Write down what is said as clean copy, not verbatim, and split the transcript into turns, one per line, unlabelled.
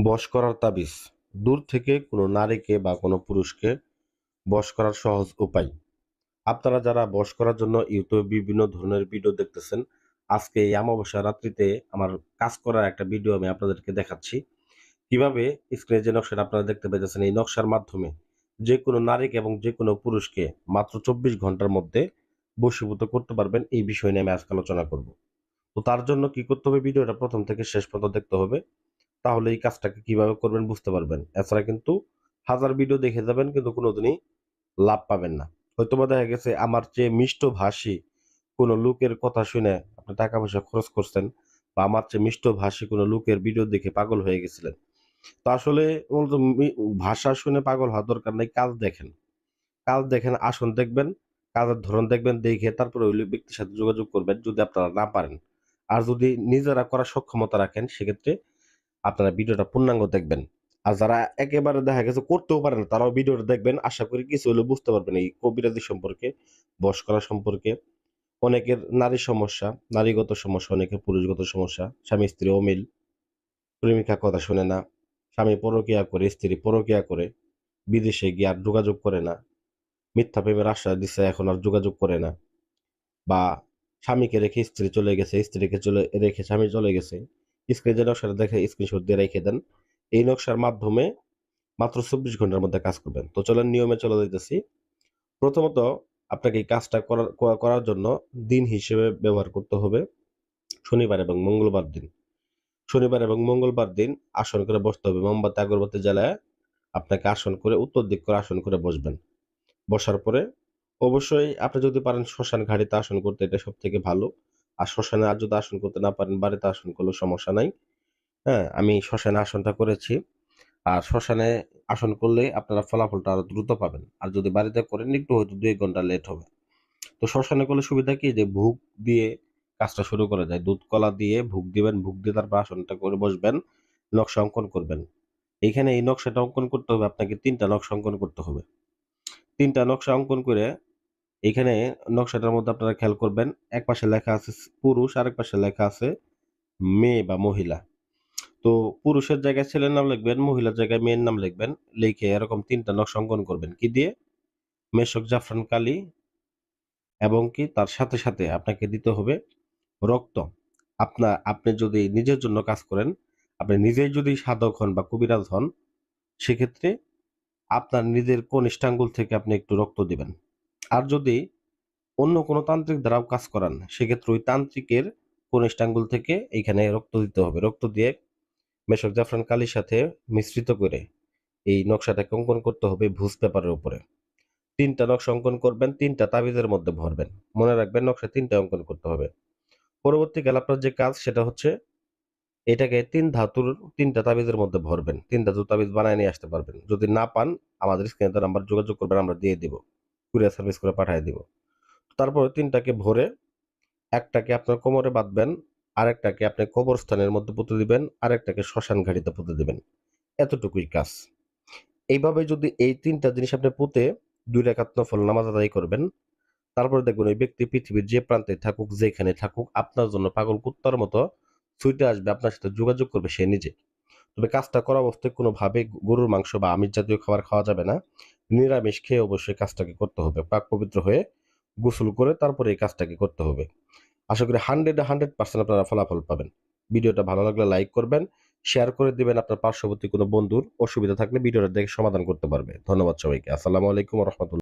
বশ করার তাবিজ। দূর থেকে কোনো নারীকে বা কোনো পুরুষকে বশ করার সহজ উপায়। আপনারা যারা বশ করার জন্য ইউটিউবে বিভিন্ন ধরনের ভিডিও দেখতেছেন, আজকে এই অমাবস্যা রাত্রিতে আমার কাজ করার একটা ভিডিও আমি আপনাদেরকে দেখাচ্ছি। কিভাবে স্ক্রিনে যে নকশাটা আপনারা দেখতে পাইতেছেন, এই নকশার মাধ্যমে যেকোনো নারীকে এবং যেকোনো পুরুষকে মাত্র ২৪ ঘন্টার মধ্যে বশীভূত করতে পারবেন, এই বিষয় নিয়ে আমি আজকে আলোচনা করব। তো তার জন্য কি করতে হবে? ভিডিওটা ১ম থেকে শেষ পর্যন্ত দেখতে হবে। তাহলে এই কাজটাকে কিভাবে করবেন বুঝতে পারবেন। এছাড়া কিন্তু হাজার ভিডিও দেখে যাবেন কিন্তু কোনোদিনই লাভ পাবেন না। হয়তোবা দেখা গেছে আমার চেয়ে মিষ্টভাষী কোনো লোকের কথা শুনে আপনি টাকা পয়সা খরচ করছেন, বা আমার চেয়ে মিষ্টভাষী কোনো লোকের ভিডিও দেখে পাগল হয়ে গেছিলেন। তো আসলে মূলত ভাষা শুনে পাগল হওয়ার দরকার নেই। কাজ দেখেন। কাজ দেখেন, আসন দেখবেন, কাজের ধরন দেখবেন, দেখে তারপরে ওই ব্যক্তির সাথে যোগাযোগ করবেন যদি আপনারা না পারেন। আর যদি নিজেরা করার সক্ষমতা রাখেন সেক্ষেত্রে আপনারা ভিডিওটা পূর্ণাঙ্গ দেখবেন। আর যারা একেবারে দেখা গেছে করতেও পারে না, তারাও ভিডিওটা দেখবেন। আশা করি কিছু হলেও বুঝতে পারবেন এই কবিরাজি সম্পর্কে, বশ করা সম্পর্কে। অনেকের নারী সমস্যা, নারীগত সমস্যা, অনেকের পুরুষগত সমস্যা, স্বামী-স্ত্রী অমিল, প্রেমিকা কথা শোনে না, স্বামী পরকিয়া করে, স্ত্রী পরকিয়া করে, বিদেশে গিয়ে আর যোগাযোগ করে না, মিথ্যা প্রেমের আশ্বাস দিছে এখন আর যোগাযোগ করে না, বা স্বামীকে রেখে স্ত্রী চলে গেছে, স্ত্রীকে রেখে স্বামী চলে গেছে। স্ক্রিনে যে নকশাটা দেখে স্ক্রিনশট দিয়ে রেখে দেন। এই নকশার মাধ্যমে মাত্র ২৪ ঘন্টার মধ্যে কাজ করবেন। তো চলেন নিয়মে চলে যাইতেছি। প্রথমত আপনাকে এই কাজটা করার জন্য দিন হিসেবে ব্যবহার করতে হবে শনিবার এবং মঙ্গলবার দিন। শনিবার এবং মঙ্গলবার দিন আসন করে বসতে হবে। মোমবাতি আগরবাতি জ্বালায়া আপনাকে আসন করে উত্তর দিক করে আসন করে বসবেন। বসার পরে অবশ্যই আপনি যদি পারেন শ্মশান ঘাড়িতে আসন করতে, এটা সবথেকে ভালো। আর শ্মশানে আর যদি আসন করতে না পারেন বাড়িতে আসন করলেও সমস্যা নাই। হ্যাঁ? আমি শ্মশানে আসনটা করেছি। আর শ্মশানে আসন করলে আপনারা ফলাফলটা আরো দ্রুত পাবেন। আর যদি বাড়িতে করেন একটু হয়তো ২-১ ঘন্টা লেট হবে। তো শ্মশানে করলে সুবিধা কি যে ভোগ দিয়ে কাজটা শুরু করা যায়। দুধ কলা দিয়ে ভোগ দিবেন, ভোগ দিয়ে তারপর আসনটা করে বসবেন, নকশা অঙ্কন করবেন। এইখানে এই নকশাটা অঙ্কন করতে হবে আপনাকে ৩ টা নকশা অঙ্কন করতে হবে। ৩ টা নকশা অঙ্কন করে এইখানে নকশাটার মধ্যে আপনারা খেয়াল করবেন, এক পাশে লেখা আছে পুরুষ, আরেক পাশে লেখা আছে মেয়ে বা মহিলা। তো পুরুষের জায়গায় ছেলের নাম লিখবেন, মহিলার জায়গায় মেয়ের নাম লিখবেন। লিখে এরকম ৩ টা নকশা অঙ্কন করবেন। কি দিয়ে? মেশক জাফরান কালি, এবং কি তার সাথে, সাথে আপনাকে দিতে হবে রক্ত। আপনি যদি নিজের জন্য কাজ করেন, আপনি নিজেই যদি সাধক হন বা কবিরাজ হন, সেক্ষেত্রে আপনার নিজের কনিষ্ঠ আঙ্গুল থেকে আপনি একটু রক্ত দিবেন। আর যদি অন্য কোনো তান্ত্রিক দ্বারাও কাজ করান, সেক্ষেত্রে ওই তান্ত্রিকের কনিষ্ঠ আঙ্গুল থেকে এইখানে রক্ত দিতে হবে। রক্ত দিয়ে মেশক জাফরান কালির সাথে মিশ্রিত করে এই নকশাটাকে অঙ্কন করতে হবে ভুজ পেপারের উপরে। ৩ টা নকশা অঙ্কন করবেন, ৩ টা তাবিজের মধ্যে ভরবেন। মনে রাখবেন নকশা ৩ টা অঙ্কন করতে হবে। পরবর্তীকালে আপনার যে কাজ সেটা হচ্ছে এটাকে ৩ ধাতুর ৩ টা তাবিজের মধ্যে ভরবেন। ৩ ধাতুর তাবিজ বানায় নিয়ে আসতে পারবেন। যদি না পান আমাদের স্ক্রিনে দেওয়া নাম্বারে যোগাযোগ করবেন, আমরা দিয়ে দিব। কুরিয়ার সার্ভিস করে পাঠায় দিব। তারপরে ৩ টাকে ভরে একটাকে আপনার কোমরে বাঁধবেন, আরেকটাকে আপনি কবরস্থানের মধ্যে পুঁতে দিবেন, আরেকটাকে শ্মশান ঘাড়িতে পুঁতে দিবেন। এতটুকুই কাজ। এইভাবে যদি এই ৩ টা জিনিস আপনি পুঁতে ২ রাকাত নফল নামাজ আদায় করবেন, তারপরে দেখবেন ওই ব্যক্তি পৃথিবীর যে প্রান্তে থাকুক, যেখানে থাকুক, আপনার জন্য পাগল কুত্তার মতো ছুটে আসবে, আপনার সাথে যোগাযোগ করবে সে নিজে। তবে কাজটা করা অবস্থায় কোনোভাবে গরুর মাংস বা আমিষ জাতীয় খাবার খাওয়া যাবে না। নিরামিষ খেয়ে অবশ্যই কাজটাকে করতে হবে। পাক পবিত্র হয়ে গোসল করে তারপরে এই কাজটাকে করতে হবে। আশা করি 100% আপনারা ফলাফল পাবেন। ভিডিওটা ভালো লাগলে লাইক করবেন, শেয়ার করে দিবেন আপনার পার্শ্ববর্তী কোনো বন্ধুর। অসুবিধা থাকলে ভিডিওটা দেখে সমাধান করতে পারবে। ধন্যবাদ সবাইকে। আসসালামু আলাইকুম ওয়া রাহমাতুল্লাহ।